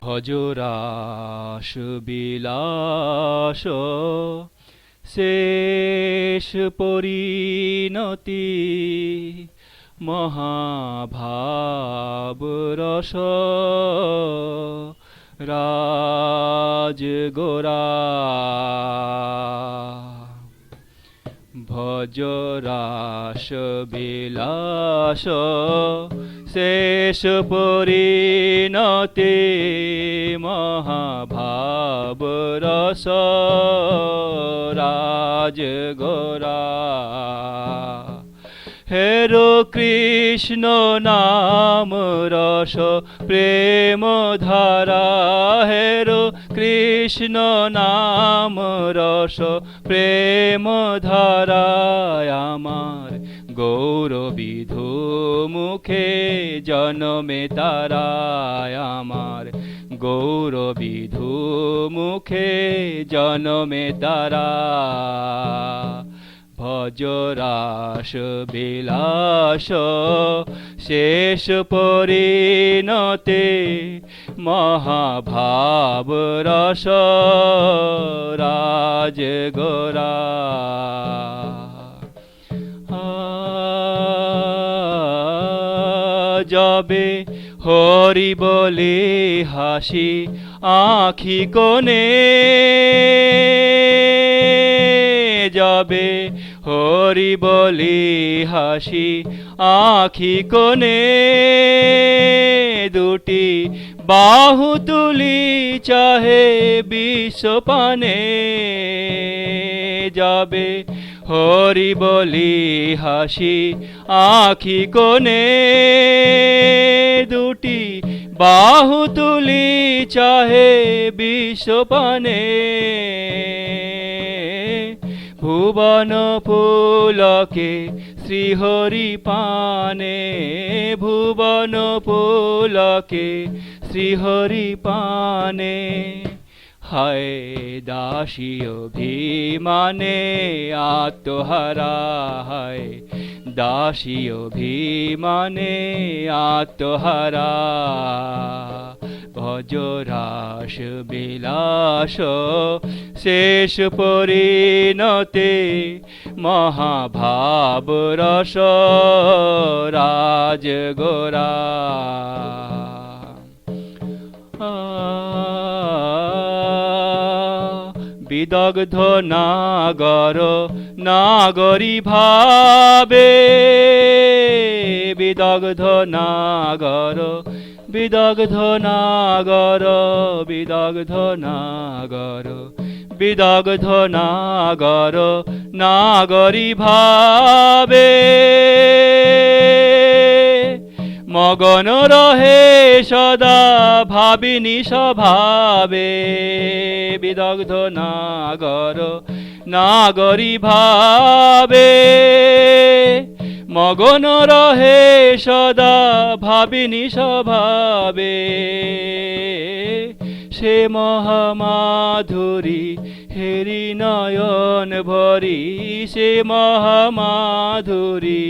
ভজরাস বিলাস শেষ পরিণতি মহাভাব রস রাজগোরা ভজরাস বিলাস শেষ পরিণতি মহাভাব রস রাজগোরা হেরো কৃষ্ণ নাম রস প্রেম ধারা হেরো কৃষ্ণ নাম রস প্রেম ধারায় আমার গৌরবিধু মুখে জনমে তারায় আমার গৌরবিধু মুখে জনমে তারা ভজরাস বিলাস শেষ পরিণতে মহাভাব রস রাজগোরা যবে হরি বলে হাসি আখি কোণে যাবে হরি বলি হাসি আখি কোণে দুটি বাহু তুলি চাহে বিশ্বপানে যাবে হরি বলি হাসি আখি কোণে দুটি বাহু তুলি চাহে বিশ্বপানে ভুবন পুলকে শ্রীহরি পানে ভুবন পুলকে শ্রীহরি পানে হায় দাসী অভিমানে আত্মহারা হায় দাসী অভিমানে আত্মহারা ভজরাস বিলাস শেষ পরিণতে মহাভাব রস রাজগোরা বিদগ্ধ নাগর নাগরী ভাবে বিদগ্ধ নাগর বিদগ্ধ নাগর বিদগ্ধ নাগর বিদগ্ধ নাগর নাগরী ভাবে মগন রহে সদা ভাবিনি স্বভাবে বিদগ্ধ নাগর নাগরী ভাবে মগন রহে সদা ভাবিনি স্বভাবে সে মহামাধুরী হেরি নয়ন ভরি সে মহামাধুরী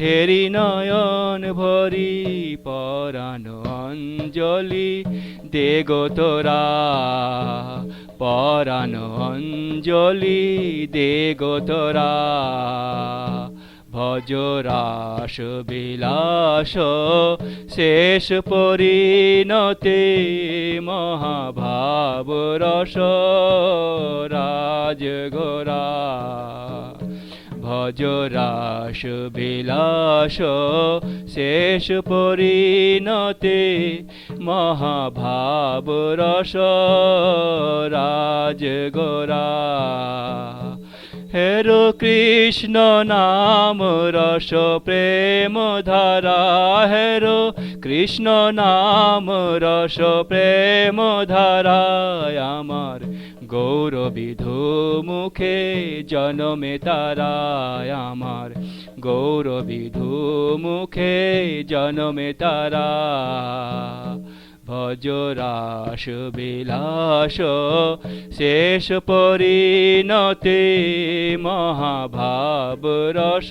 হেরি নয়ন ভরি পরাণ অঞ্জলি দে গো তোরা পরাণ অঞ্জলি দে গো তোরা ভজরাস বিলাস শেষ পরিণতে মহাভাব রস রাজগোরা ভজরাস বিলাস শেষ পরিণতে মহাভাব রস রাজগোরা হেরো কৃষ্ণ নাম রস প্রেম ধারা হেরো কৃষ্ণ নাম রস প্রেম ধারায় আমার গৌরবিধু মুখে জনমে তারায় আমার গৌরবিধু মুখে জনমে তারা ভজ রাস বিলাস শেষ পরিণতে মহাভাব রস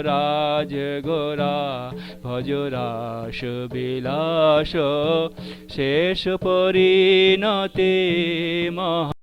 রাজ গোরা ভজ রাস বিলাস শেষ পরিণতে মহা